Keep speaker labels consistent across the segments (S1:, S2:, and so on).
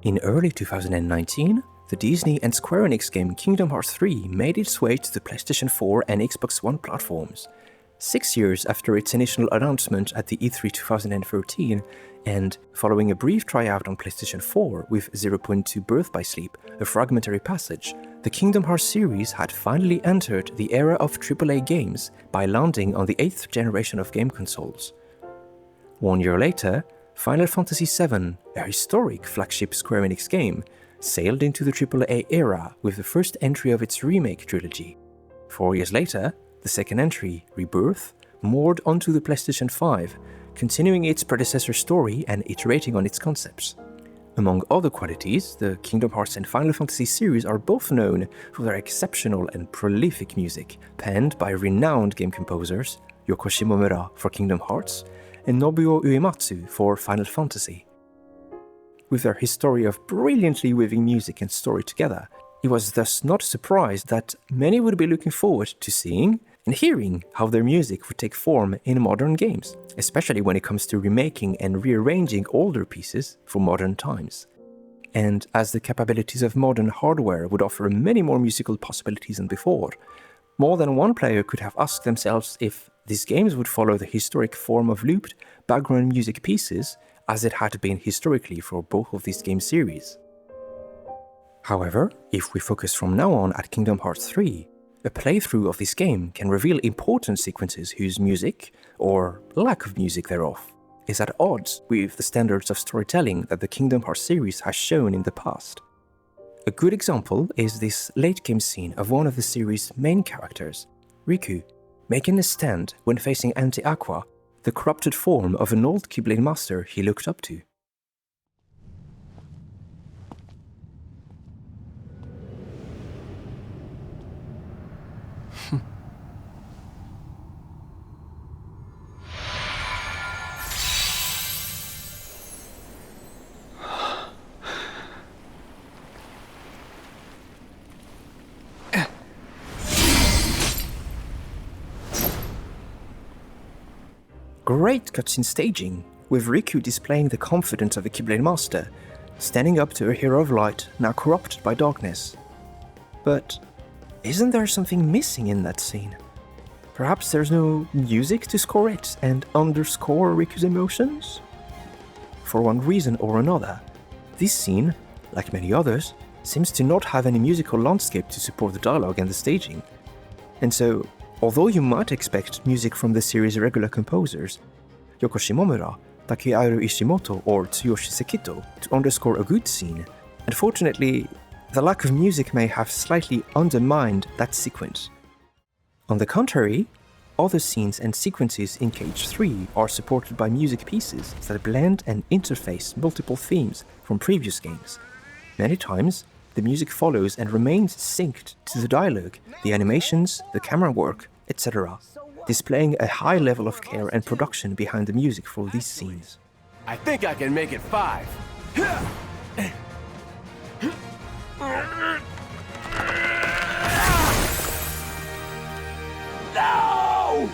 S1: In early 2019, the Disney and Square-Enix game Kingdom Hearts 3 made its way to the PlayStation 4 and Xbox One platforms. 6 years after its initial announcement at the E3 2013, and following a brief tryout on PlayStation 4 with 0.2 Birth by Sleep, a fragmentary passage, the Kingdom Hearts series had finally entered the era of AAA games by landing on the 8th generation of game consoles. 1 year later, Final Fantasy VII, a historic flagship Square-Enix game, sailed into the AAA era with the first entry of its remake trilogy. 4 years later, the second entry, Rebirth, moored onto the PlayStation 5, continuing its predecessor story and iterating on its concepts. Among other qualities, the Kingdom Hearts and Final Fantasy series are both known for their exceptional and prolific music, penned by renowned game composers, Yoko Shimomura for Kingdom Hearts, and Nobuo Uematsu for Final Fantasy. With their history of brilliantly weaving music and story together, it was thus not surprised that many would be looking forward to seeing and hearing how their music would take form in modern games, especially when it comes to remaking and rearranging older pieces for modern times. And as the capabilities of modern hardware would offer many more musical possibilities than before, more than one player could have asked themselves if these games would follow the historic form of looped background music pieces as it had been historically for both of these game series. However, if we focus from now on at Kingdom Hearts 3, a playthrough of this game can reveal important sequences whose music, or lack of music thereof, is at odds with the standards of storytelling that the Kingdom Hearts series has shown in the past. A good example is this late-game scene of one of the series' main characters, Riku, making a stand when facing Anti-Aqua, the corrupted form of an old Keyblade master he looked up to. Great cutscene staging, with Riku displaying the confidence of a Keyblade master, standing up to a hero of light now corrupted by darkness. But isn't there something missing in that scene? Perhaps there's no music to score it and underscore Riku's emotions? For one reason or another, this scene, like many others, seems to not have any musical landscape to support the dialogue and the staging. And so, although you might expect music from the series' regular composers, Yoko Shimomura, Takeharu Ishimoto or Tsuyoshi Sekito, to underscore a good scene, unfortunately, the lack of music may have slightly undermined that sequence. On the contrary, other scenes and sequences in KH3 are supported by music pieces that blend and interface multiple themes from previous games. Many times, the music follows and remains synced to the dialogue, the animations, the camera work, etc., displaying a high level of care and production behind the music for these scenes.
S2: I think I can make it 5. No!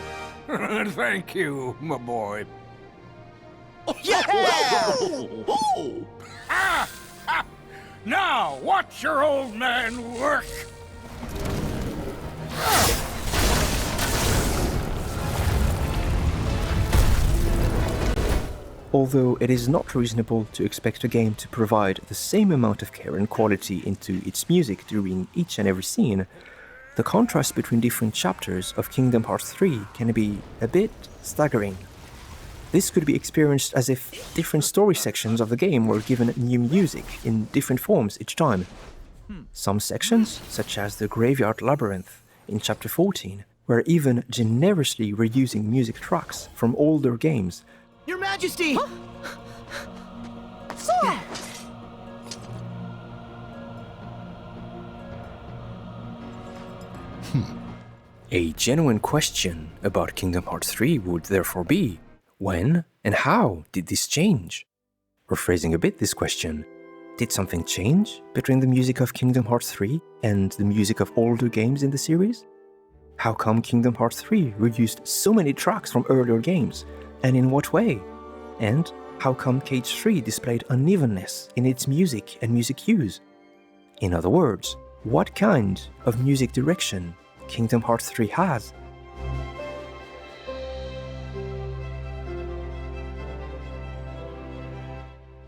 S3: Thank you, my boy.
S2: Yeah!
S3: Now, watch your old man work!
S1: Although it is not reasonable to expect a game to provide the same amount of care and quality into its music during each and every scene, the contrast between different chapters of Kingdom Hearts 3 can be a bit staggering. This could be experienced as if different story sections of the game were given new music in different forms each time. Some sections, such as the Graveyard Labyrinth in Chapter 14, were even generously reusing music tracks from older games.
S2: Your Majesty! Huh?
S1: A genuine question about Kingdom Hearts 3 would therefore be, when and how did this change? Rephrasing a bit this question, did something change between the music of Kingdom Hearts 3 and the music of older games in the series? How come Kingdom Hearts 3 reused so many tracks from earlier games, and in what way? And How come Cage 3 displayed unevenness in its music and music use? In other words, what kind of music direction Kingdom Hearts 3 has?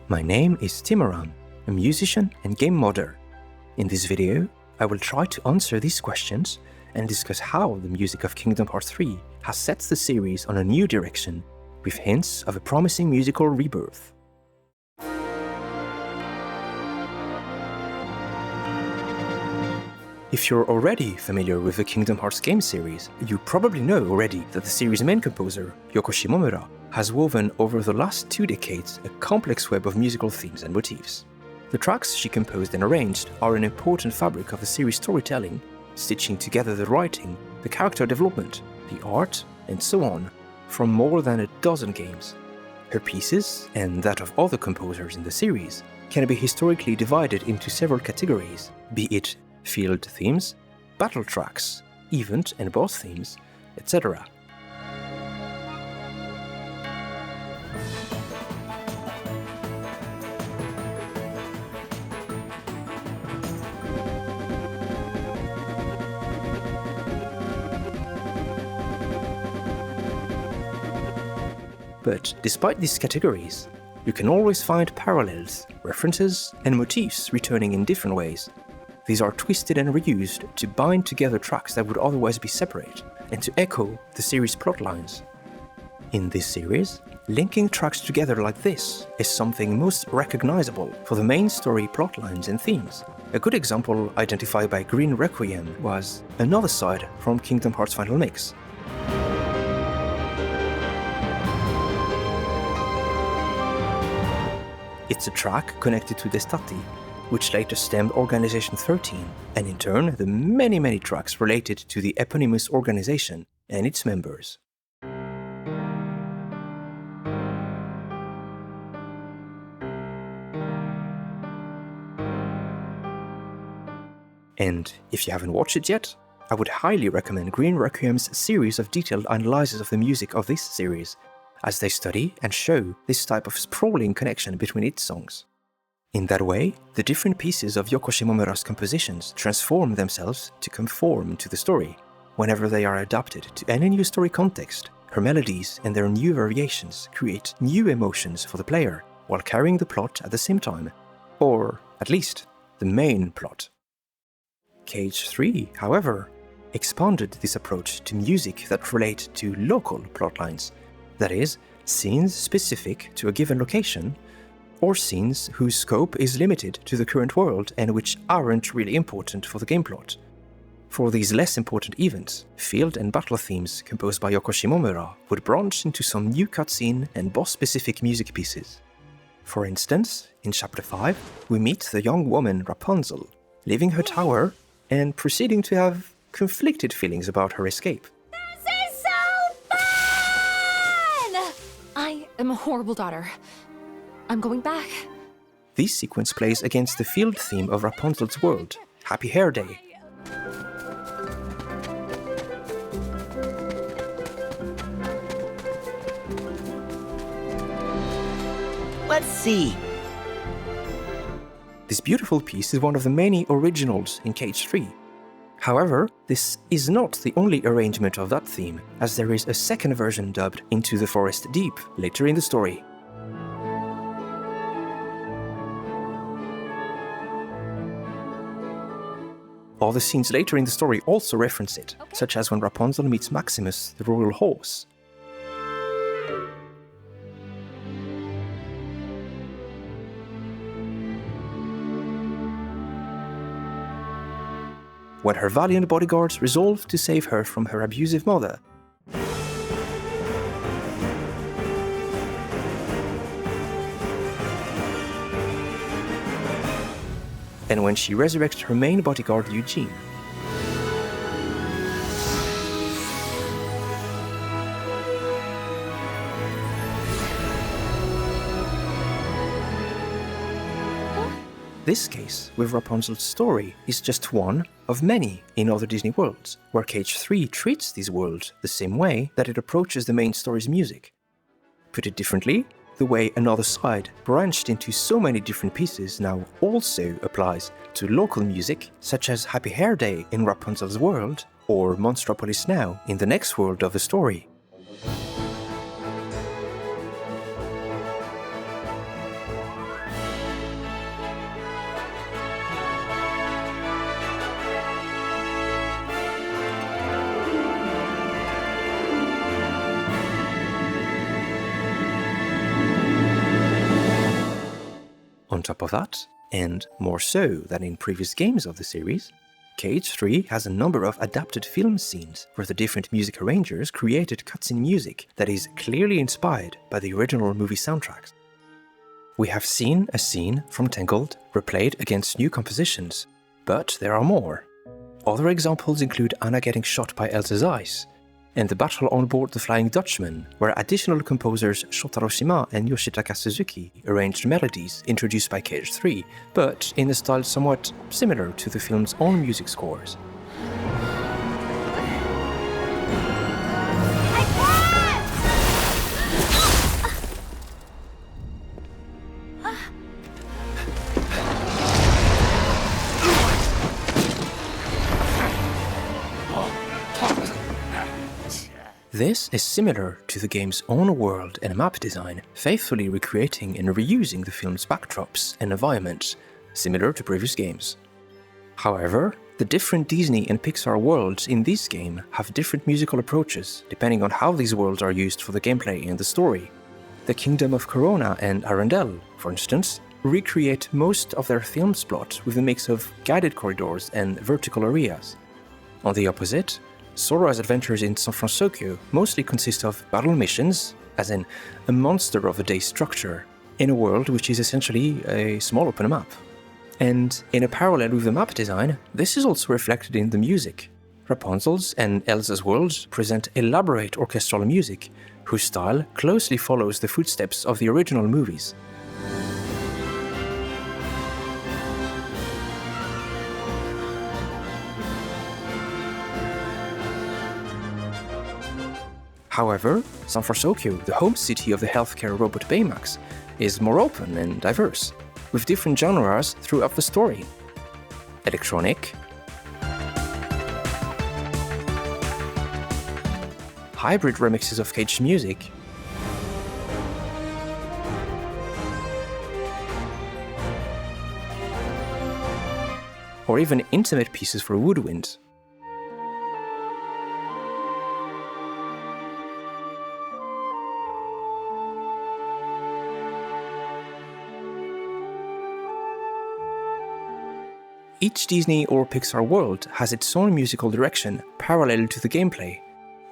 S1: My name is Timoran, a musician and game modder. In this video, I will try to answer these questions and discuss how the music of Kingdom Hearts 3 has set the series on a new direction, with hints of a promising musical rebirth. If you're already familiar with the Kingdom Hearts game series, you probably know already that the series' main composer, Yoko Shimomura, has woven over the last 2 decades a complex web of musical themes and motifs. The tracks she composed and arranged are an important fabric of the series' storytelling, stitching together the writing, the character development, the art, and so on, from more than a dozen games. Her pieces, and that of other composers in the series, can be historically divided into several categories, be it field themes, battle tracks, event and boss themes, etc. But despite these categories, you can always find parallels, references, and motifs returning in different ways. These are twisted and reused to bind together tracks that would otherwise be separate, and to echo the series' plotlines. In this series, linking tracks together like this is something most recognizable for the main story plotlines and themes. A good example identified by Green Requiem was Another Side from Kingdom Hearts Final Mix. It's a track connected to Destati, which later stemmed Organization 13, and in turn the many tracks related to the eponymous organization and its members. And if you haven't watched it yet, I would highly recommend Green Requiem's series of detailed analyses of the music of this series, as they study and show this type of sprawling connection between its songs. In that way, the different pieces of Yoko Shimomura's compositions transform themselves to conform to the story. Whenever they are adapted to any new story context, her melodies and their new variations create new emotions for the player, while carrying the plot at the same time. Or, at least, the main plot. Cage 3, however, expanded this approach to music that relate to local plotlines. That is, scenes specific to a given location, or scenes whose scope is limited to the current world and which aren't really important for the game plot. For these less important events, field and battle themes composed by Yoko Shimomura would branch into some new cutscene and boss-specific music pieces. For instance, in Chapter 5, we meet the young woman Rapunzel, leaving her tower and proceeding to have conflicted feelings about her escape.
S4: I'm a horrible daughter. I'm going back.
S1: This sequence plays against the field theme of Rapunzel's world, Happy Hair Day.
S2: Let's see.
S1: This beautiful piece is one of the many originals in Cage 3. However, this is not the only arrangement of that theme, as there is a second version dubbed Into the Forest Deep later in the story. All the scenes later in the story also reference it, such as when Rapunzel meets Maximus, the royal horse. When her valiant bodyguards resolve to save her from her abusive mother. And when she resurrects her main bodyguard Eugene. This case with Rapunzel's story is just one of many in other Disney worlds, where Cage 3 treats these worlds the same way that it approaches the main story's music. Put it differently, the way Another Side branched into so many different pieces now also applies to local music, such as Happy Hair Day in Rapunzel's world, or Monstropolis Now in the next world of the story. On top of that, and more so than in previous games of the series, KH3 has a number of adapted film scenes where the different music arrangers created cutscene music that is clearly inspired by the original movie soundtracks. We have seen a scene from Tangled replayed against new compositions, but there are more. Other examples include Anna getting shot by Elsa's eyes, and the battle on board the Flying Dutchman, where additional composers Shotaro Shima and Yoshitaka Suzuki arranged melodies introduced by KH3, but in a style somewhat similar to the film's own music scores. This is similar to the game's own world and map design, faithfully recreating and reusing the film's backdrops and environments, similar to previous games. However, the different Disney and Pixar worlds in this game have different musical approaches depending on how these worlds are used for the gameplay and the story. The Kingdom of Corona and Arendelle, for instance, recreate most of their film's plot with a mix of guided corridors and vertical areas. On the opposite, Sora's adventures in San Francisco mostly consist of battle missions, as in a monster of a day structure, in a world which is essentially a small open map. And in a parallel with the map design, this is also reflected in the music. Rapunzel's and Elsa's worlds present elaborate orchestral music, whose style closely follows the footsteps of the original movies. However, San Francisco, the home city of the healthcare robot Baymax, is more open and diverse, with different genres throughout the story. Electronic, hybrid remixes of cage music, or even intimate pieces for woodwind. Each Disney or Pixar world has its own musical direction parallel to the gameplay.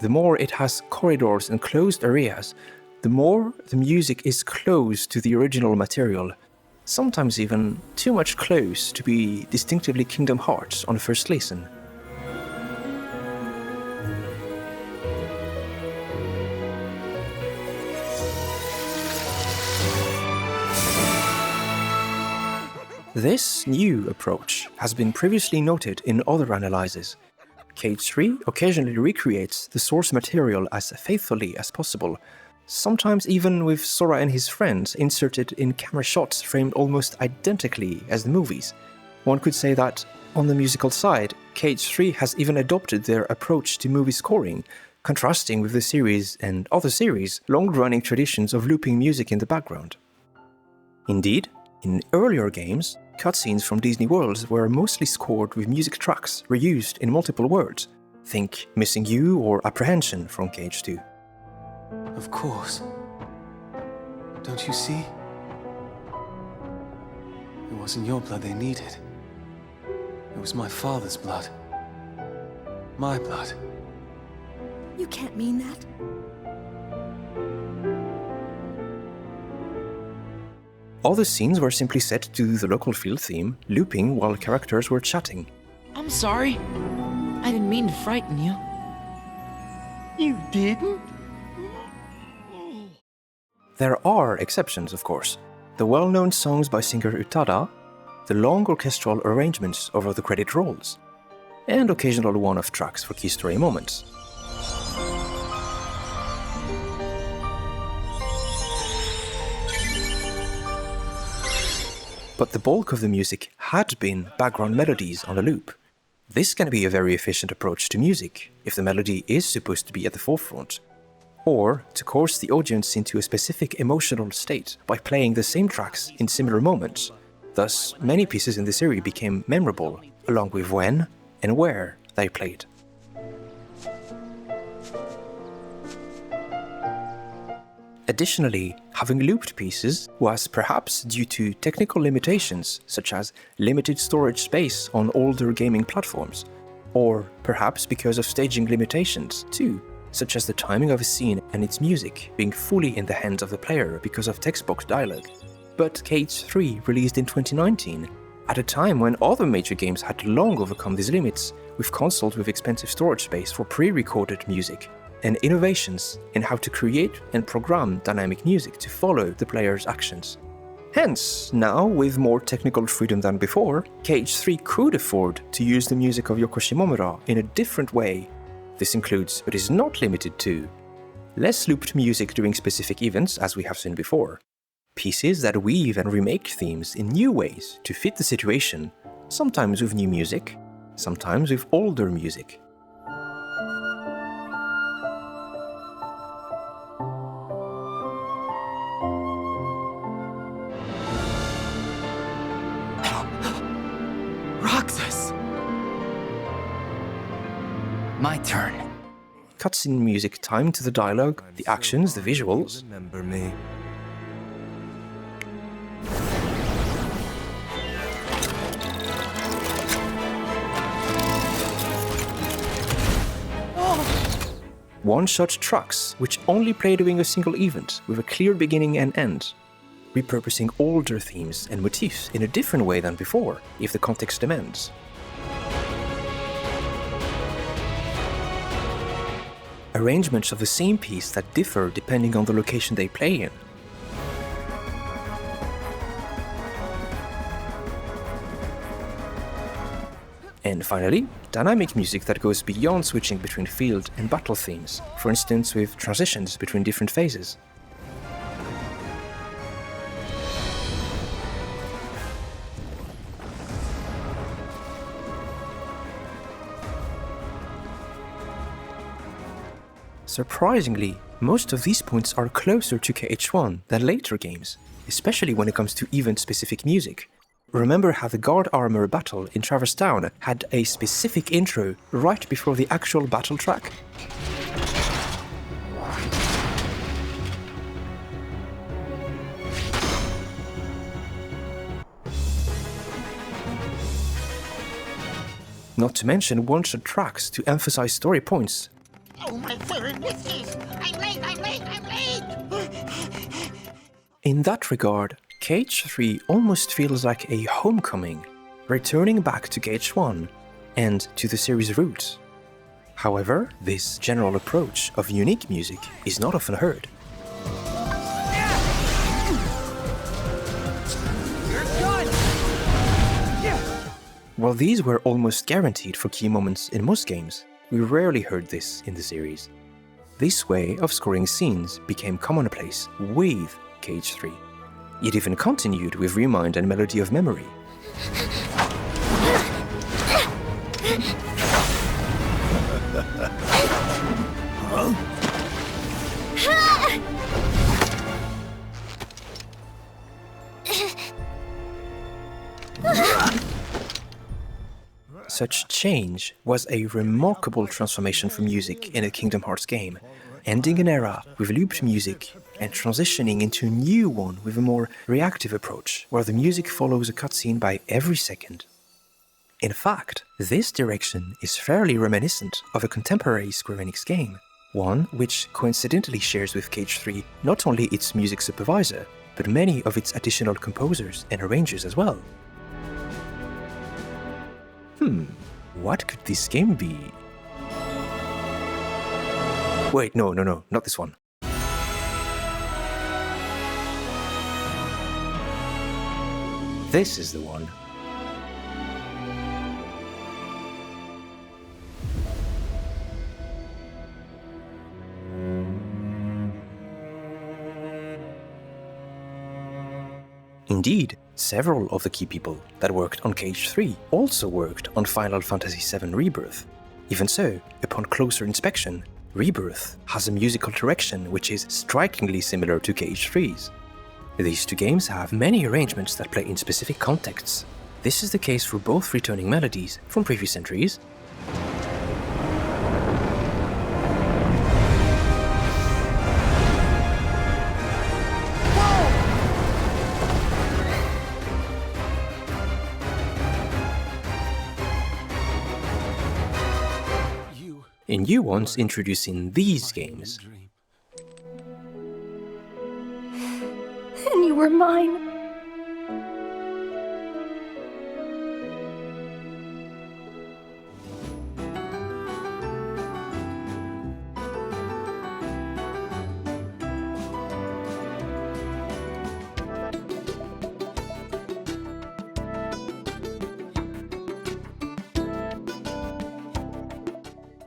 S1: The more it has corridors and closed areas, the more the music is close to the original material, sometimes even too much close to be distinctively Kingdom Hearts on first listen. This new approach has been previously noted in other analyses. KH3 occasionally recreates the source material as faithfully as possible, sometimes even with Sora and his friends inserted in camera shots framed almost identically as the movies. One could say that, on the musical side, KH3 has even adopted their approach to movie scoring, contrasting with the series and other series' long-running traditions of looping music in the background. Indeed, in earlier games, cutscenes from Disney worlds were mostly scored with music tracks reused in multiple worlds. Think Missing You or Apprehension from KH2.
S5: Of course. Don't you see? It wasn't your blood they needed. It was my father's blood. My blood.
S6: You can't mean that.
S1: Other scenes were simply set to the local field theme, looping while characters were chatting.
S2: I'm sorry. I didn't mean to frighten you.
S3: You didn't?
S1: There are exceptions, of course. The well-known songs by singer Utada, the long orchestral arrangements over the credit rolls, and occasional one-off tracks for key story moments. but the bulk of the music had been background melodies on a loop. This can be a very efficient approach to music, if the melody is supposed to be at the forefront, or to coerce the audience into a specific emotional state by playing the same tracks in similar moments. Thus, many pieces in the series became memorable, along with when and where they played. Additionally, having looped pieces was perhaps due to technical limitations such as limited storage space on older gaming platforms, or perhaps because of staging limitations too, such as the timing of a scene and its music being fully in the hands of the player because of text box dialogue. But Cage 3 released in 2019, at a time when other major games had long overcome these limits, with consoles with expensive storage space for pre-recorded music, and innovations in how to create and program dynamic music to follow the player's actions. Hence, now with more technical freedom than before, Cage 3 could afford to use the music of Yoko Shimomura in a different way. This includes, but is not limited to, less looped music during specific events, as we have seen before, pieces that weave and remake themes in new ways to fit the situation, sometimes with new music, sometimes with older music.
S2: My turn.
S1: Cutscene music timed to the dialogue, the actions, the visuals.
S5: Remember me.
S1: One-shot tracks, which only play during a single event, with a clear beginning and end. Repurposing older themes and motifs in a different way than before, if the context demands. Arrangements of the same piece that differ depending on the location they play in. And finally, dynamic music that goes beyond switching between field and battle themes, for instance with transitions between different phases. Surprisingly, most of these points are closer to KH1 than later games, especially when it comes to event-specific music. Remember how the guard armor battle in Traverse Town had a specific intro right before the actual battle track? Not to mention one-shot tracks to emphasize story points.
S3: Oh my word, whiskies! I'm late!
S1: In that regard, Cage 3 almost feels like a homecoming, returning back to Cage 1 and to the series' roots. However, this general approach of unique music is not often heard. While these were almost guaranteed for key moments in most games, we rarely heard this in the series. This way of scoring scenes became commonplace with Cage 3. It even continued with Remind and Melody of Memory. Such change was a remarkable transformation for music in a Kingdom Hearts game, ending an era with looped music and transitioning into a new one with a more reactive approach, where the music follows a cutscene by every second. In fact, this direction is fairly reminiscent of a contemporary Square-Enix game, one which coincidentally shares with Cage 3 not only its music supervisor, but many of its additional composers and arrangers as well. What could this game be? Wait, no, not this one. This is the one. Indeed, several of the key people that worked on Cage 3 also worked on Final Fantasy VII Rebirth. Even so, upon closer inspection, Rebirth has a musical direction which is strikingly similar to Cage 3's. These two games have many arrangements that play in specific contexts. This is the case for both returning melodies from previous entries, in new ones introduced in these games.
S4: And you were mine.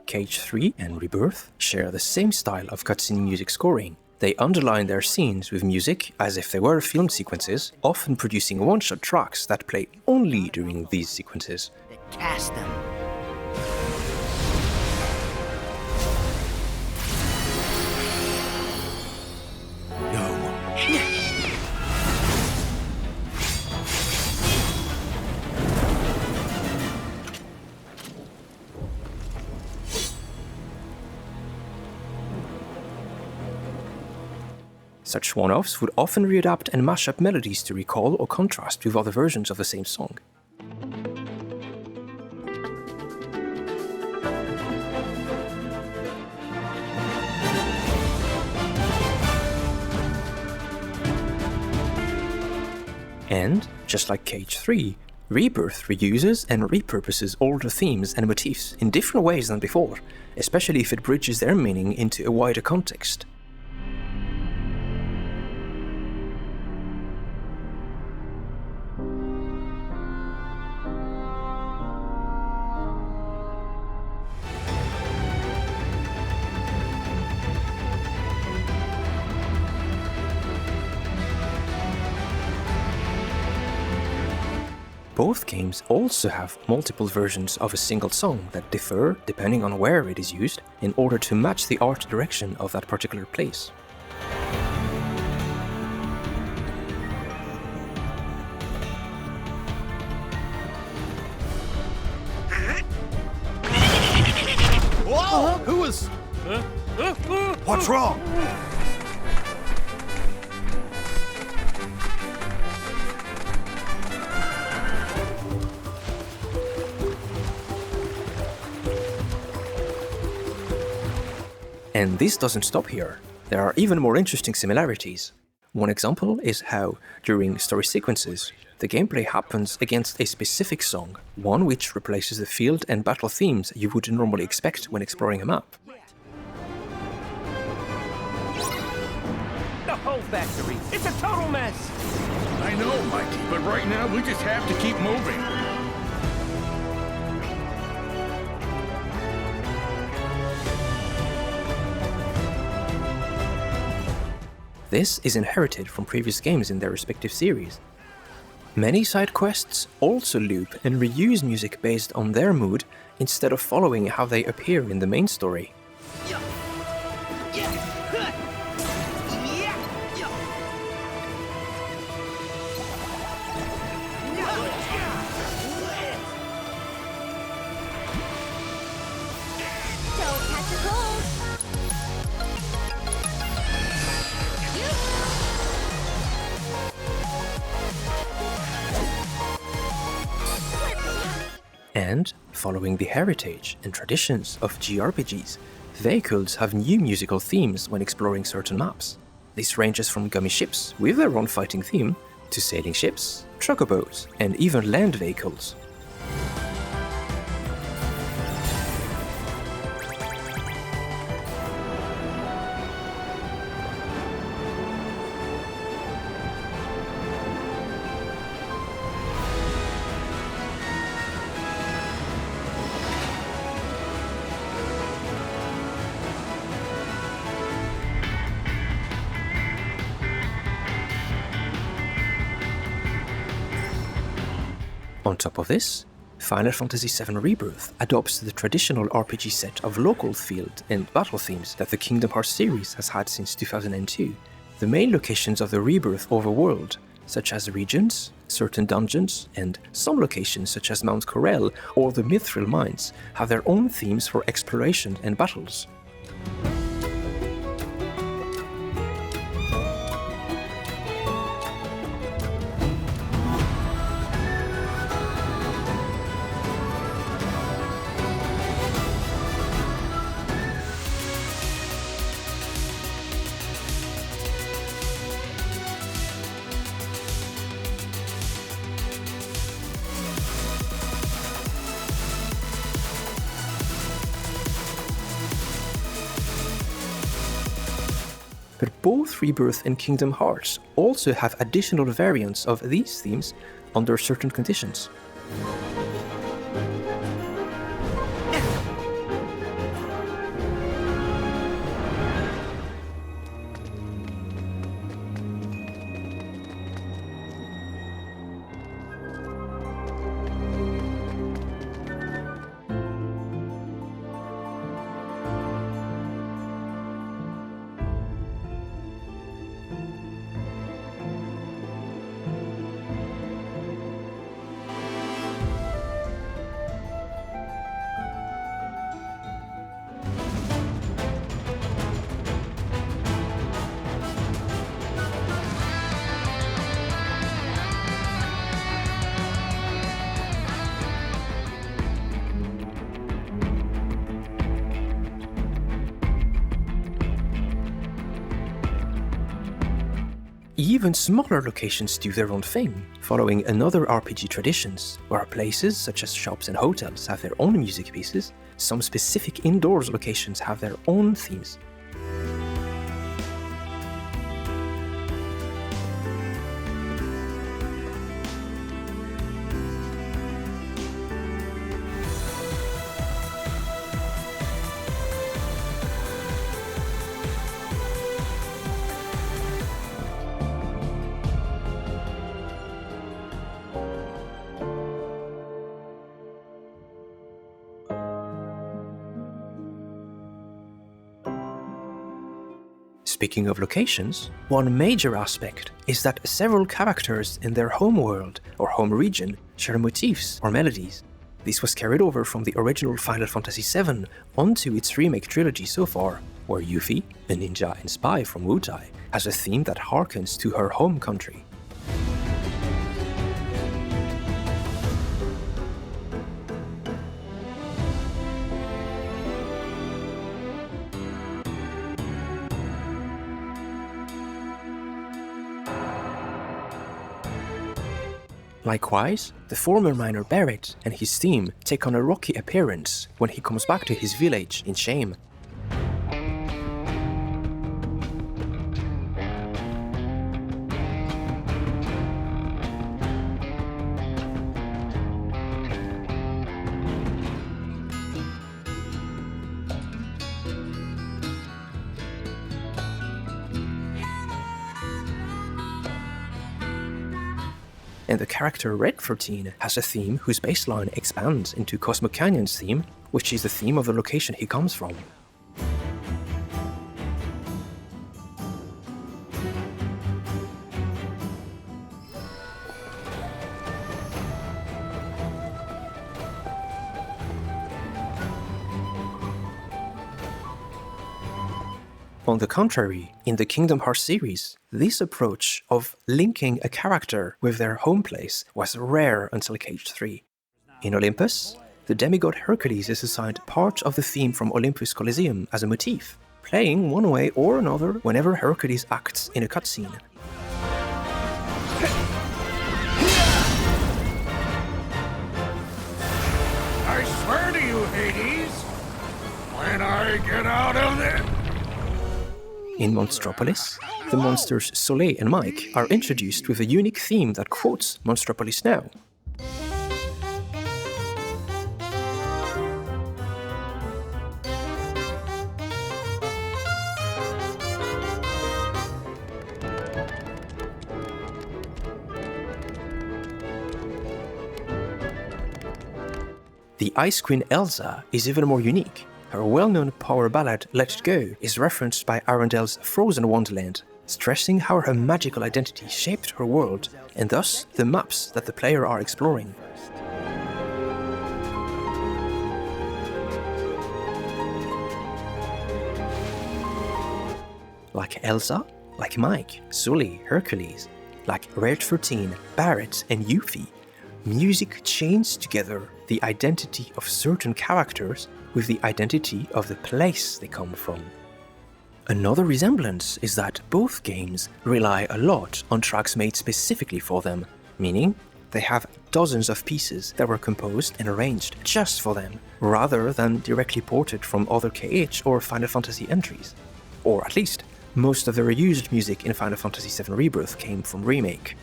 S1: Cage 3 and Rebirth share the same style of cutscene music scoring. They underline their scenes with music as if they were film sequences, often producing one-shot tracks that play only during these sequences.
S3: Cast them.
S1: Such one-offs would often readapt and mash up melodies to recall or contrast with other versions of the same song. And, just like Cage 3, Rebirth reuses and repurposes older themes and motifs in different ways than before, especially if it bridges their meaning into a wider context. Both games also have multiple versions of a single song that differ depending on where it is used in order to match the art direction of that particular place.
S7: Whoa! Who was... What's wrong?
S1: And this doesn't stop here. There are even more interesting similarities. One example is how, during story sequences, the gameplay happens against a specific song, one which replaces the field and battle themes you would normally expect when exploring a map.
S8: The whole factory, it's a total mess!
S7: I know, Mikey, but right now we just have to keep moving.
S1: This is inherited from previous games in their respective series. Many side quests also loop and reuse music based on their mood instead of following how they appear in the main story. And, following the heritage and traditions of JRPGs, vehicles have new musical themes when exploring certain maps. This ranges from gummy ships with their own fighting theme, to sailing ships, chocobos, and even land vehicles. On top of this, Final Fantasy VII Rebirth adopts the traditional RPG set of local field and battle themes that the Kingdom Hearts series has had since 2002. The main locations of the Rebirth overworld, such as regions, certain dungeons, and some locations such as Mount Corel or the Mithril Mines, have their own themes for exploration and battles. But both Rebirth and Kingdom Hearts also have additional variants of these themes under certain conditions. Even smaller locations do their own thing, following another RPG traditions, where places such as shops and hotels have their own music pieces, some specific indoors locations have their own themes. Speaking of locations, one major aspect is that several characters in their home world or home region share motifs or melodies. This was carried over from the original Final Fantasy VII onto its remake trilogy so far, where Yuffie, a ninja and spy from Wutai, has a theme that harkens to her home country. Likewise, the former miner Barret and his theme take on a rocky appearance when he comes back to his village in Shame. And the character Red 13 has a theme whose baseline expands into Cosmo Canyon's theme, which is the theme of the location he comes from. On the contrary, in the Kingdom Hearts series, this approach of linking a character with their home place was rare until KH3. In Olympus, the demigod Hercules is assigned part of the theme from Olympus Coliseum as a motif, playing one way or another whenever Hercules acts in a cutscene.
S7: I swear to you, Hades, when I get out of there...
S1: In Monstropolis, the monsters Soleil and Mike are introduced with a unique theme that quotes Monstropolis Now. The Ice Queen Elsa is even more unique. Her well-known power ballad Let It Go is referenced by Arundel's Frozen Wonderland, stressing how her magical identity shaped her world, and thus the maps that the player are exploring. Like Elsa, like Mike, Sully, Hercules, like Rare 13, Barrett, and Yuffie, music chains together the identity of certain characters with the identity of the place they come from. Another resemblance is that both games rely a lot on tracks made specifically for them, meaning they have dozens of pieces that were composed and arranged just for them, rather than directly ported from other KH or Final Fantasy entries. Or at least, most of the reused music in Final Fantasy VII Rebirth came from Remake.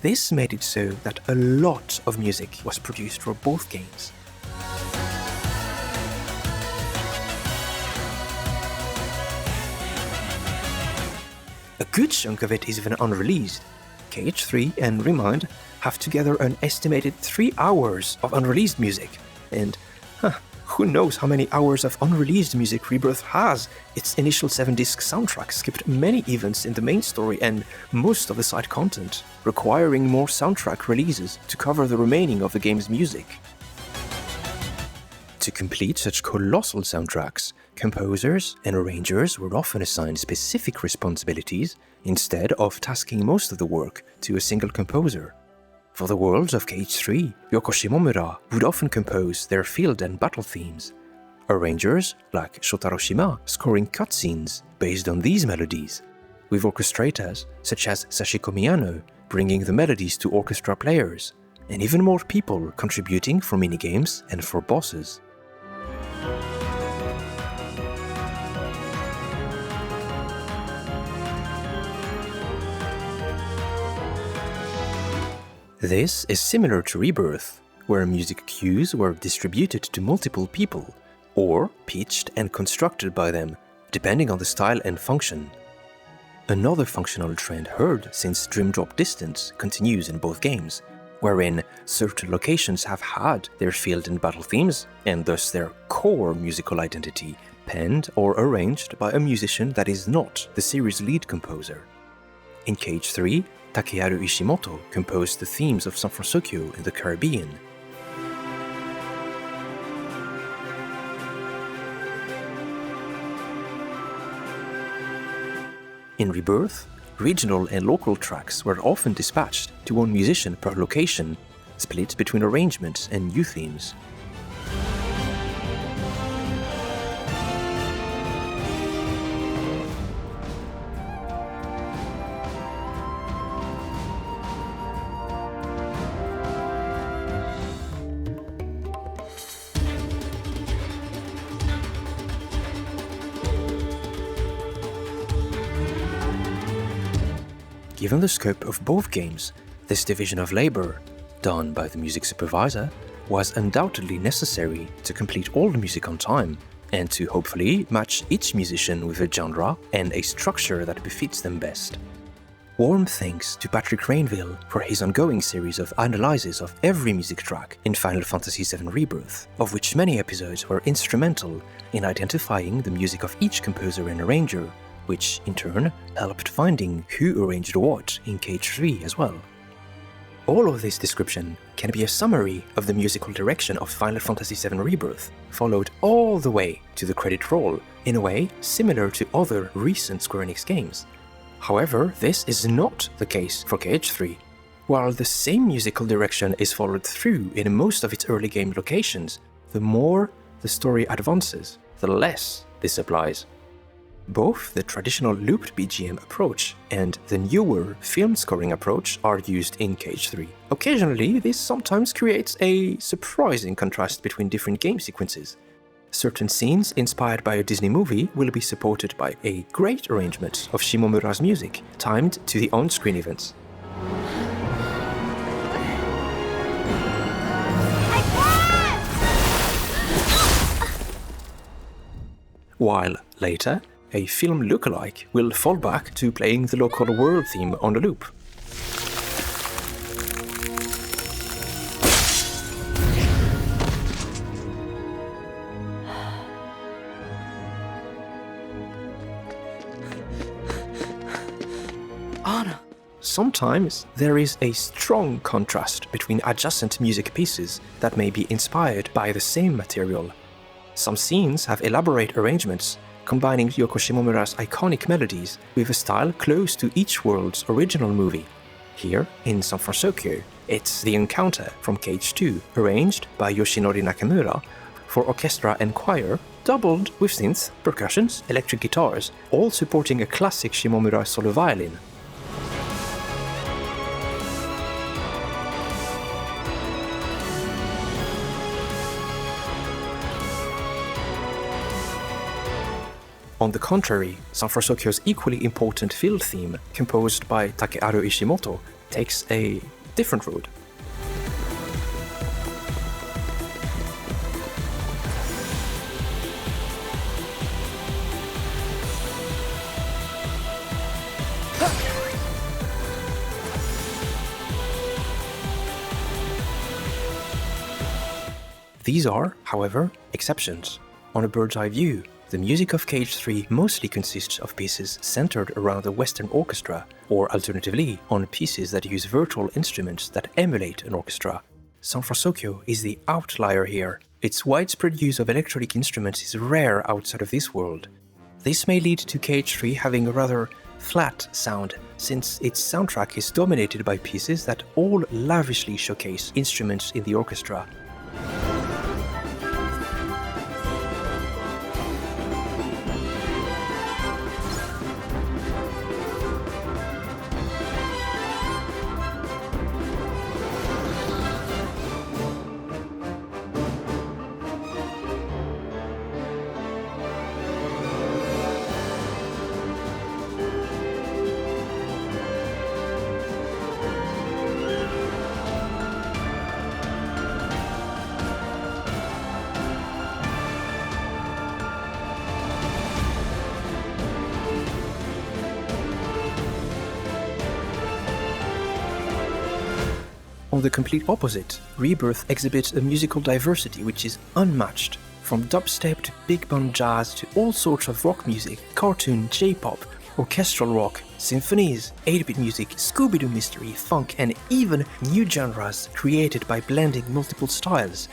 S1: This made it so that a lot of music was produced for both games. A good chunk of it is even unreleased. KH3 and Remind have together an estimated 3 hours of unreleased music, and who knows how many hours of unreleased music Rebirth has. Its initial 7-disc soundtrack skipped many events in the main story and most of the side content, requiring more soundtrack releases to cover the remaining of the game's music. To complete such colossal soundtracks, composers and arrangers were often assigned specific responsibilities instead of tasking most of the work to a single composer. For the worlds of KH3, Yoko Shimomura would often compose their field and battle themes. Arrangers like Shotaro Shima scoring cutscenes based on these melodies, with orchestrators such as Sachiko Miyano bringing the melodies to orchestra players, and even more people contributing for minigames and for bosses. This is similar to Rebirth, where music cues were distributed to multiple people, or pitched and constructed by them, depending on the style and function. Another functional trend heard since Dream Drop Distance continues in both games, wherein certain locations have had their field and battle themes, and thus their core musical identity, penned or arranged by a musician that is not the series' lead composer. In KH3, Takeharu Ishimoto composed the themes of San Francisco in the Caribbean. In Rebirth, regional and local tracks were often dispatched to one musician per location, split between arrangements and new themes. Given the scope of both games, this division of labor, done by the music supervisor, was undoubtedly necessary to complete all the music on time, and to hopefully match each musician with a genre and a structure that befits them best. Warm thanks to Patrick Rainville for his ongoing series of analyses of every music track in Final Fantasy VII Rebirth, of which many episodes were instrumental in identifying the music of each composer and arranger, which in turn helped finding who arranged what in KH3 as well. All of this description can be a summary of the musical direction of Final Fantasy VII Rebirth, followed all the way to the credit roll, in a way similar to other recent Square-Enix games. However, this is not the case for KH3. While the same musical direction is followed through in most of its early game locations, the more the story advances, the less this applies. Both the traditional looped BGM approach and the newer film scoring approach are used in KH3. Occasionally, this sometimes creates a surprising contrast between different game sequences. Certain scenes inspired by a Disney movie will be supported by a great arrangement of Shimomura's music, timed to the on-screen events. While later, a film lookalike will fall back to playing the local world theme on a loop.
S2: Anna.
S1: Sometimes there is a strong contrast between adjacent music pieces that may be inspired by the same material. Some scenes have elaborate arrangements, combining Yoko Shimomura's iconic melodies with a style close to each world's original movie. Here, in San Francisco, it's The Encounter from Cage 2, arranged by Yoshinori Nakamura for orchestra and choir, doubled with synths, percussions, electric guitars, all supporting a classic Shimomura solo violin. On the contrary, San Francisco's equally important field theme, composed by Takeharu Ishimoto, takes a different road. These are, however, exceptions. On a bird's eye view, the music of Cage 3 mostly consists of pieces centered around a Western orchestra, or alternatively, on pieces that use virtual instruments that emulate an orchestra. San Francisco is the outlier here. Its widespread use of electronic instruments is rare outside of this world. This may lead to Cage 3 having a rather flat sound, since its soundtrack is dominated by pieces that all lavishly showcase instruments in the orchestra. On the complete opposite, Rebirth exhibits a musical diversity which is unmatched. From dubstep to big band jazz to all sorts of rock music, cartoon, J-pop, orchestral rock, symphonies, 8-bit music, Scooby-Doo mystery, funk, and even new genres created by blending multiple styles.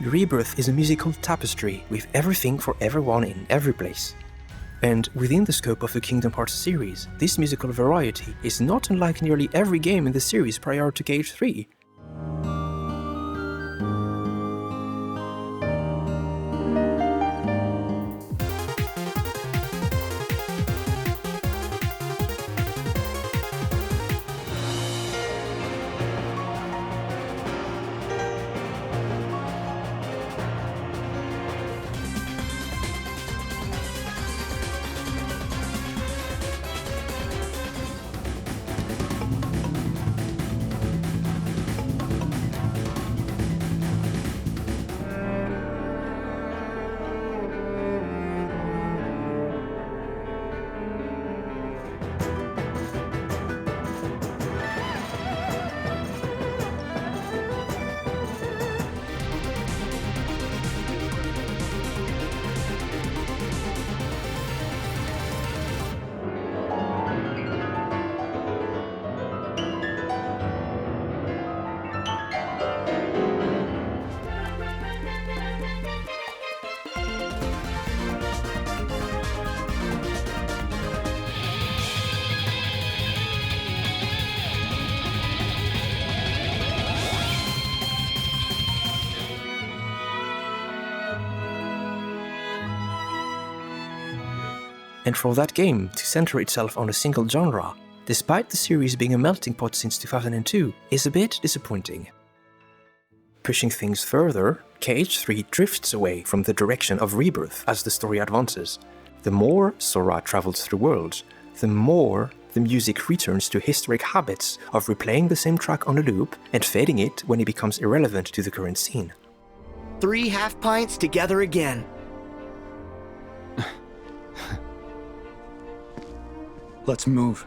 S1: Rebirth is a musical tapestry with everything for everyone in every place. And within the scope of the Kingdom Hearts series, this musical variety is not unlike nearly every game in the series prior to KH3. And for that game to center itself on a single genre, despite the series being a melting pot since 2002, is a bit disappointing. Pushing things further, KH3 drifts away from the direction of Rebirth as the story advances. The more Sora travels through worlds, the more the music returns to historic habits of replaying the same track on a loop and fading it when it becomes irrelevant to the current scene.
S9: 3 half pints together again.
S10: Let's move.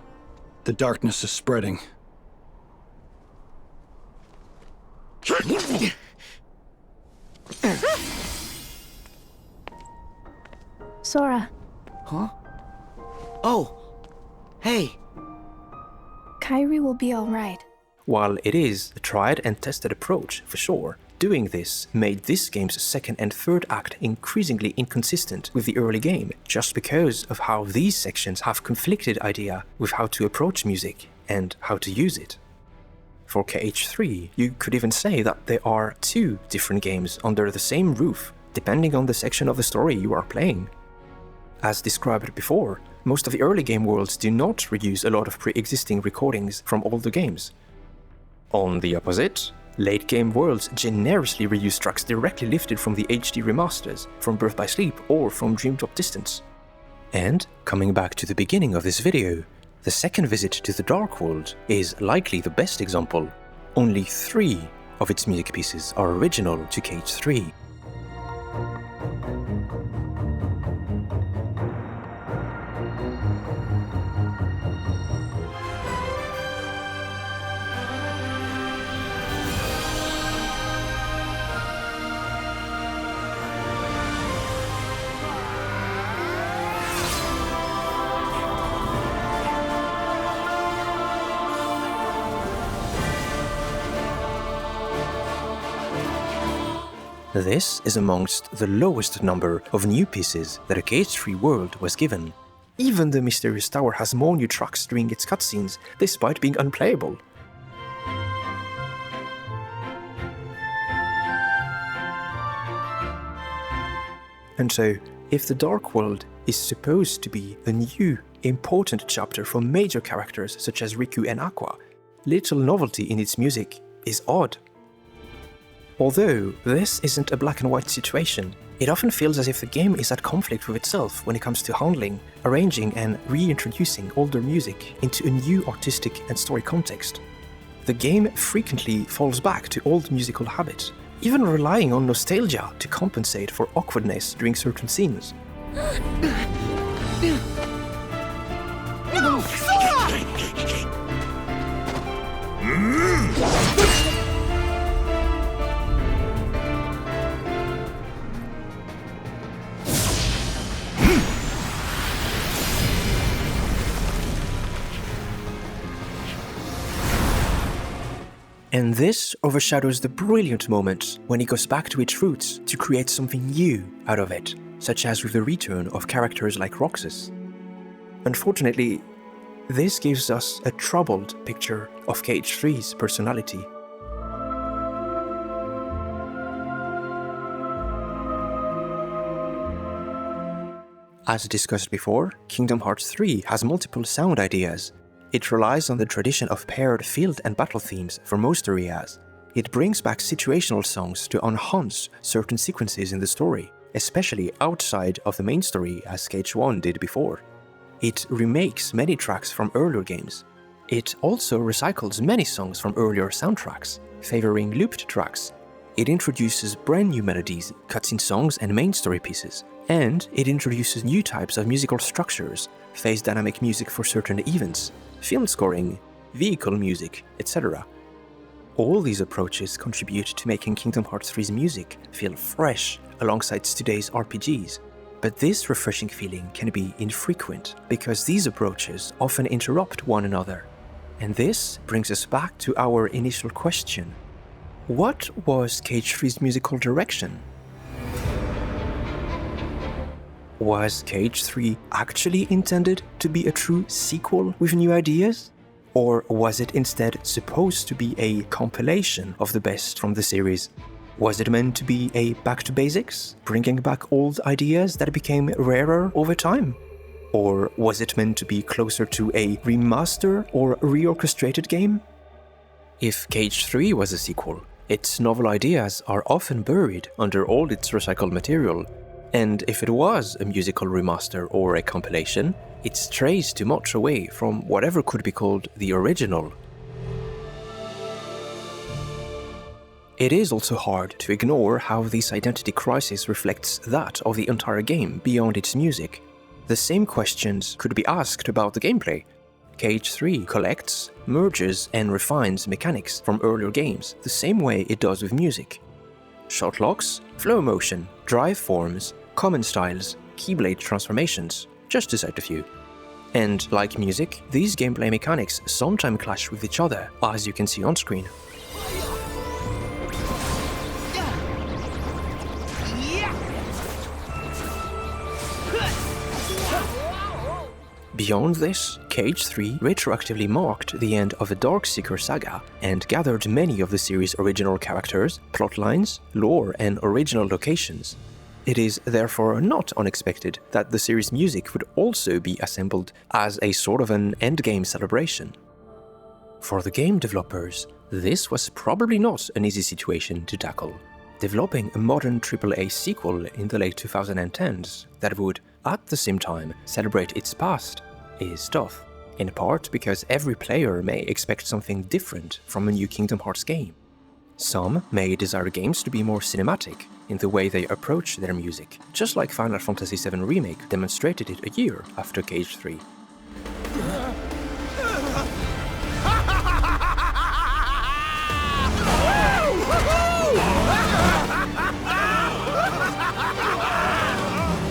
S10: The darkness is spreading.
S4: Sora,
S9: Huh? Oh! Hey!
S4: Kairi will be alright.
S1: While it is a tried and tested approach, for sure, doing this made this game's second and third act increasingly inconsistent with the early game, just because of how these sections have conflicted idea with how to approach music and how to use it. For KH3, you could even say that there are 2 different games under the same roof, depending on the section of the story you are playing. As described before, most of the early game worlds do not reuse a lot of pre-existing recordings from older games. On the opposite, late game worlds generously reuse tracks directly lifted from the HD remasters, from Birth by Sleep or from Dream Drop Distance. And, coming back to the beginning of this video, the second visit to the Dark World is likely the best example. Only 3 of its music pieces are original to KH3. This is amongst the lowest number of new pieces that a KH3 world was given. Even the Mysterious Tower has more new tracks during its cutscenes, despite being unplayable. And so, if the Dark World is supposed to be a new, important chapter for major characters such as Riku and Aqua, little novelty in its music is odd. Although this isn't a black and white situation, it often feels as if the game is at conflict with itself when it comes to handling, arranging and reintroducing older music into a new artistic and story context. The game frequently falls back to old musical habits, even relying on nostalgia to compensate for awkwardness during certain scenes.
S3: No! Sora!
S1: And this overshadows the brilliant moment when it goes back to its roots to create something new out of it, such as with the return of characters like Roxas. Unfortunately, this gives us a troubled picture of KH3's personality. As discussed before, Kingdom Hearts 3 has multiple sound ideas. It relies on the tradition of paired field and battle themes for most areas. It brings back situational songs to enhance certain sequences in the story, especially outside of the main story as KH1 did before. It remakes many tracks from earlier games. It also recycles many songs from earlier soundtracks, favoring looped tracks. It introduces brand new melodies, cutscene songs and main story pieces. And it introduces new types of musical structures, phase dynamic music for certain events, film scoring, vehicle music, etc. All these approaches contribute to making Kingdom Hearts 3's music feel fresh alongside today's RPGs. But this refreshing feeling can be infrequent because these approaches often interrupt one another. And this brings us back to our initial question. What was KH3's musical direction? Was KH3 actually intended to be a true sequel with new ideas? Or was it instead supposed to be a compilation of the best from the series? Was it meant to be a back to basics, bringing back old ideas that became rarer over time? Or was it meant to be closer to a remaster or reorchestrated game? If KH3 was a sequel, its novel ideas are often buried under all its recycled material. And if it was a musical remaster or a compilation, it strays too much away from whatever could be called the original. It is also hard to ignore how this identity crisis reflects that of the entire game beyond its music. The same questions could be asked about the gameplay. KH3 collects, merges, and refines mechanics from earlier games the same way it does with music. Shot locks, flow motion, drive forms, common styles, keyblade transformations, just to cite a few. And like music, these gameplay mechanics sometimes clash with each other, as you can see on screen. Beyond this, KH3 retroactively marked the end of the Darkseeker saga and gathered many of the series' original characters, plotlines, lore, and original locations. It is therefore not unexpected that the series' music would also be assembled as a sort of an endgame celebration. For the game developers, this was probably not an easy situation to tackle. Developing a modern AAA sequel in the late 2010s that would, at the same time, celebrate its past is tough, in part because every player may expect something different from a new Kingdom Hearts game. Some may desire games to be more cinematic in the way they approach their music, just like Final Fantasy VII Remake demonstrated it a year after KH3.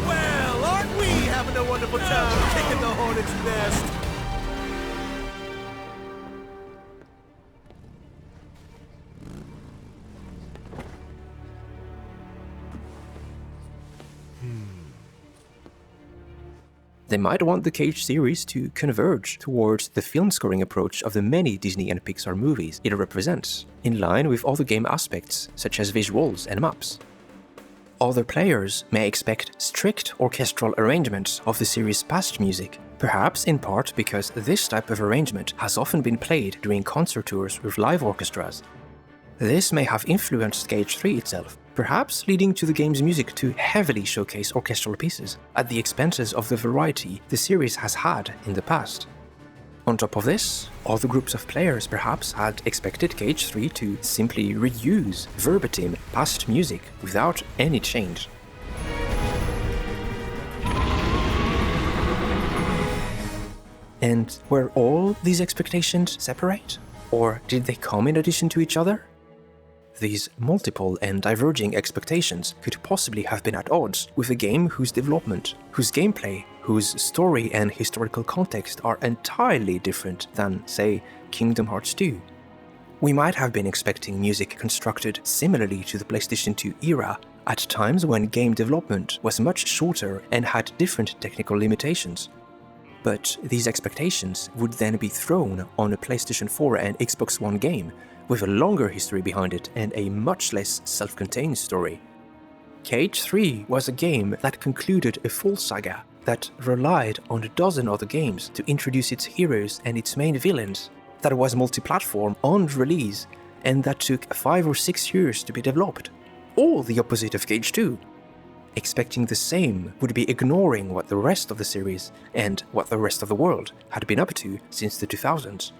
S8: Well, aren't we having a wonderful time kicking the hornet's nest?
S1: They might want the KH series to converge towards the film scoring approach of the many Disney and Pixar movies it represents, in line with other game aspects such as visuals and maps. Other players may expect strict orchestral arrangements of the series' past music, perhaps in part because this type of arrangement has often been played during concert tours with live orchestras. This may have influenced KH3 itself, perhaps leading to the game's music to heavily showcase orchestral pieces, at the expenses of the variety the series has had in the past. On top of this, other groups of players perhaps had expected KH3 to simply reuse verbatim past music without any change. And were all these expectations separate? Or did they come in addition to each other? These multiple and diverging expectations could possibly have been at odds with a game whose development, whose gameplay, whose story and historical context are entirely different than, say, Kingdom Hearts 2. We might have been expecting music constructed similarly to the PlayStation 2 era, at times when game development was much shorter and had different technical limitations. But these expectations would then be thrown on a PlayStation 4 and Xbox One game, with a longer history behind it and a much less self-contained story. Cage 3 was a game that concluded a full saga that relied on a dozen other games to introduce its heroes and its main villains, that was multi-platform on release, and that took 5 or 6 years to be developed. All the opposite of Cage 2. Expecting the same would be ignoring what the rest of the series and what the rest of the world had been up to since the 2000s.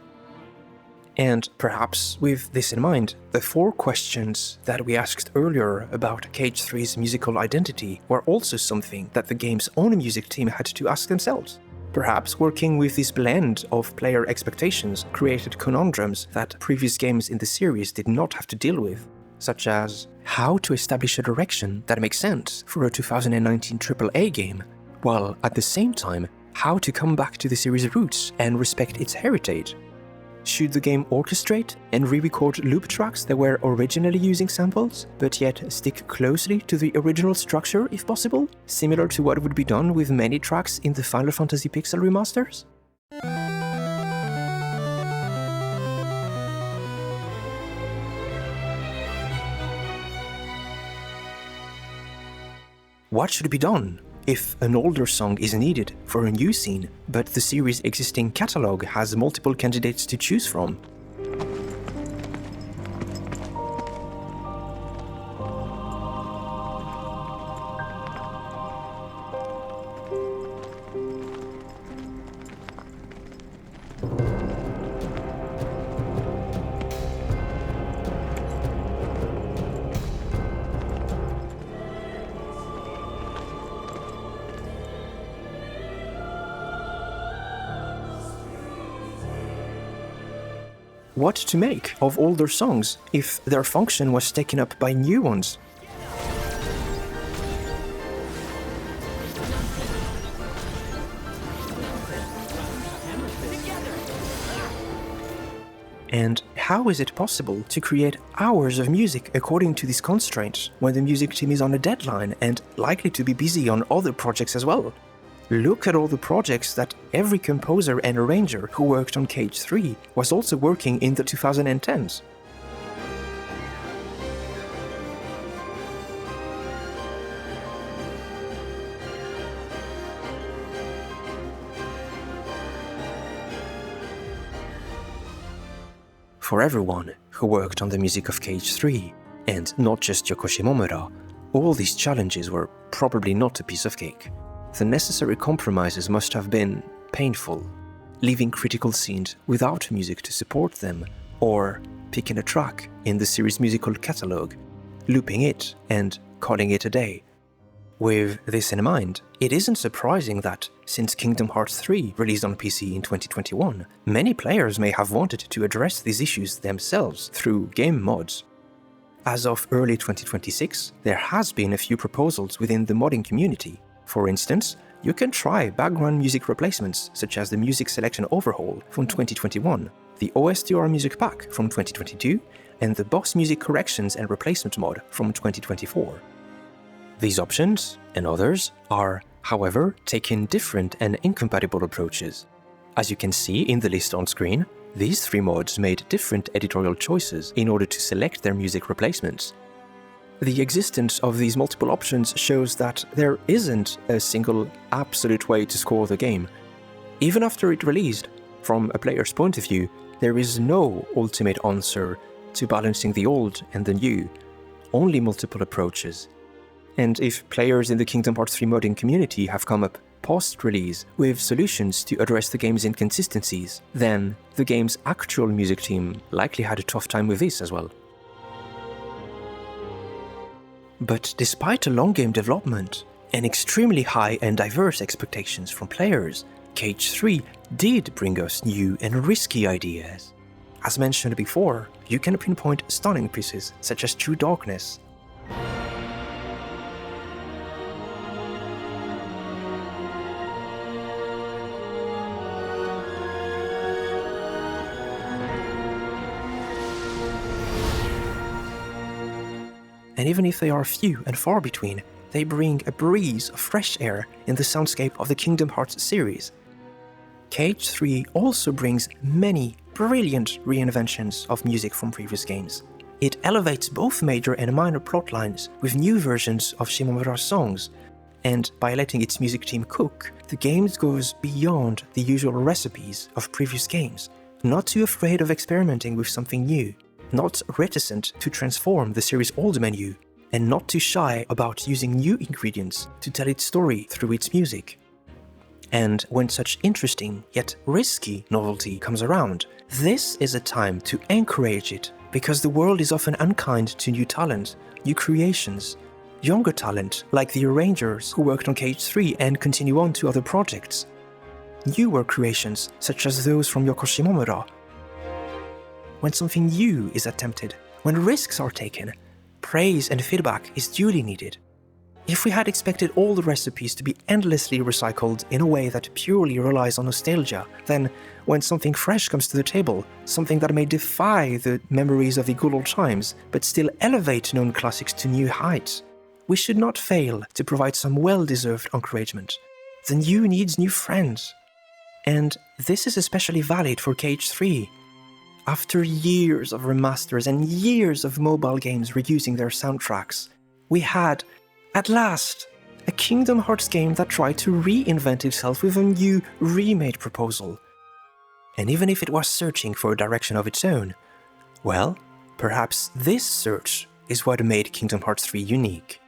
S1: And perhaps with this in mind, the 4 questions that we asked earlier about Cage 3's musical identity were also something that the game's own music team had to ask themselves. Perhaps working with this blend of player expectations created conundrums that previous games in the series did not have to deal with, such as how to establish a direction that makes sense for a 2019 AAA game, while at the same time, how to come back to the series' roots and respect its heritage. Should the game orchestrate and re-record loop tracks that were originally using samples, but yet stick closely to the original structure if possible, similar to what would be done with many tracks in the Final Fantasy Pixel remasters? What should be done if an older song is needed for a new scene, but the series' existing catalog has multiple candidates to choose from? What to make of older songs if their function was taken up by new ones? And how is it possible to create hours of music according to these constraints when the music team is on a deadline and likely to be busy on other projects as well? Look at all the projects that every composer and arranger who worked on Cage 3 was also working in the 2010s. For everyone who worked on the music of Cage 3, and not just Yoko Shimomura, all these challenges were probably not a piece of cake. The necessary compromises must have been painful, leaving critical scenes without music to support them, or picking a track in the series' musical catalogue, looping it and calling it a day. With this in mind, it isn't surprising that, since Kingdom Hearts 3 released on PC in 2021, many players may have wanted to address these issues themselves through game mods. As of early 2026, there has been a few proposals within the modding community. For instance, you can try background music replacements such as the Music Selection Overhaul from 2021, the OSTR Music Pack from 2022, and the Box Music Corrections and Replacement mod from 2024. These options, and others, are, however, taking different and incompatible approaches. As you can see in the list on screen, these 3 mods made different editorial choices in order to select their music replacements. The existence of these multiple options shows that there isn't a single absolute way to score the game. Even after it released, from a player's point of view, there is no ultimate answer to balancing the old and the new, only multiple approaches. And if players in the Kingdom Hearts 3 modding community have come up post-release with solutions to address the game's inconsistencies, then the game's actual music team likely had a tough time with this as well. But despite a long game development and extremely high and diverse expectations from players, Cage 3 did bring us new and risky ideas. As mentioned before, you can pinpoint stunning pieces such as True Darkness. and even if they are few and far between, they bring a breeze of fresh air in the soundscape of the Kingdom Hearts series. KH3 also brings many brilliant reinventions of music from previous games. It elevates both major and minor plotlines with new versions of Shimomura's songs, and by letting its music team cook, the game goes beyond the usual recipes of previous games, not too afraid of experimenting with something new, not reticent to transform the series' old menu, and not too shy about using new ingredients to tell its story through its music. And when such interesting yet risky novelty comes around, this is a time to encourage it, because the world is often unkind to new talent, new creations, younger talent like the arrangers who worked on KH3 and continue on to other projects, newer creations such as those from Yoko Shimomura. When something new is attempted, when risks are taken, praise and feedback is duly needed. If we had expected all the recipes to be endlessly recycled in a way that purely relies on nostalgia, then when something fresh comes to the table, something that may defy the memories of the good old times, but still elevate known classics to new heights, we should not fail to provide some well-deserved encouragement. The new needs new friends. And this is especially valid for KH3. After years of remasters and years of mobile games reusing their soundtracks, we had, at last, a Kingdom Hearts game that tried to reinvent itself with a new remade proposal. And even if it was searching for a direction of its own, well, perhaps this search is what made Kingdom Hearts 3 unique.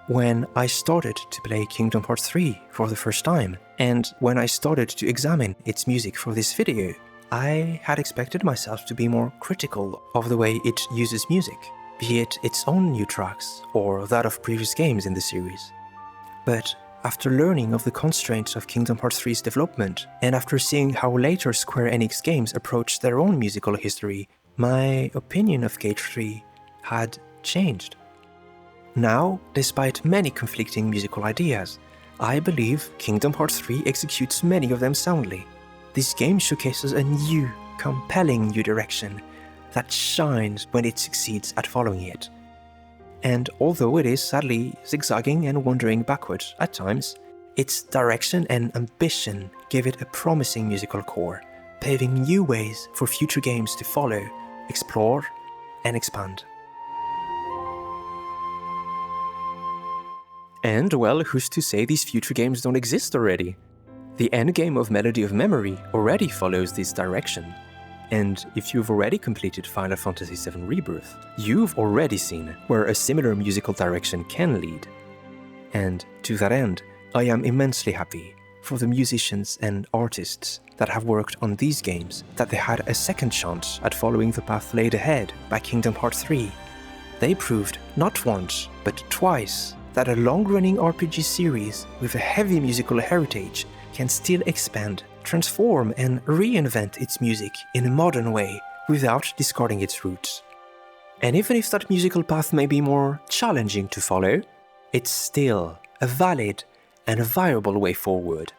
S1: When I started to play Kingdom Hearts 3 for the first time, and when I started to examine its music for this video, I had expected myself to be more critical of the way it uses music, be it its own new tracks or that of previous games in the series. But after learning of the constraints of Kingdom Hearts 3's development, and after seeing how later Square-Enix games approached their own musical history, my opinion of KH3 had changed. Now, despite many conflicting musical ideas, I believe Kingdom Hearts 3 executes many of them soundly. This game showcases a new, compelling new direction that shines when it succeeds at following it. And although it is sadly zigzagging and wandering backwards at times, its direction and ambition give it a promising musical core, paving new ways for future games to follow, explore, and expand. And well, who's to say these future games don't exist already? The endgame of Melody of Memory already follows this direction. And if you've already completed Final Fantasy VII Rebirth, you've already seen where a similar musical direction can lead. And to that end, I am immensely happy for the musicians and artists that have worked on these games that they had a second chance at following the path laid ahead by Kingdom Hearts 3. They proved not once, but twice, that a long-running RPG series with a heavy musical heritage can still expand, transform, and reinvent its music in a modern way without discarding its roots. And even if that musical path may be more challenging to follow, it's still a valid and a viable way forward.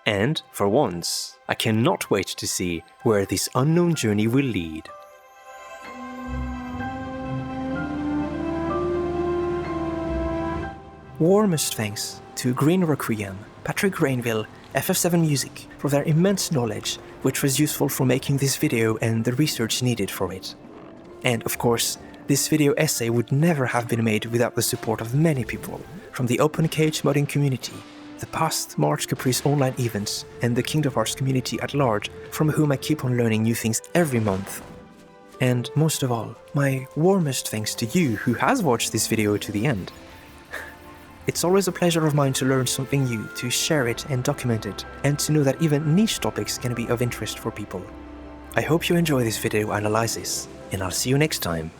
S1: And, for once, I cannot wait to see where this unknown journey will lead. Warmest thanks to Green Requiem, Patrick Rainville, FF7 Music for their immense knowledge, which was useful for making this video and the research needed for it. And of course, this video essay would never have been made without the support of many people, from the Open KH modding community, the past March Caprice online events, and the Kingdom Hearts community at large, from whom I keep on learning new things every month. And most of all, my warmest thanks to you who has watched this video to the end. It's always a pleasure of mine to learn something new, to share it and document it, and to know that even niche topics can be of interest for people. I hope you enjoy this video analysis, and I'll see you next time.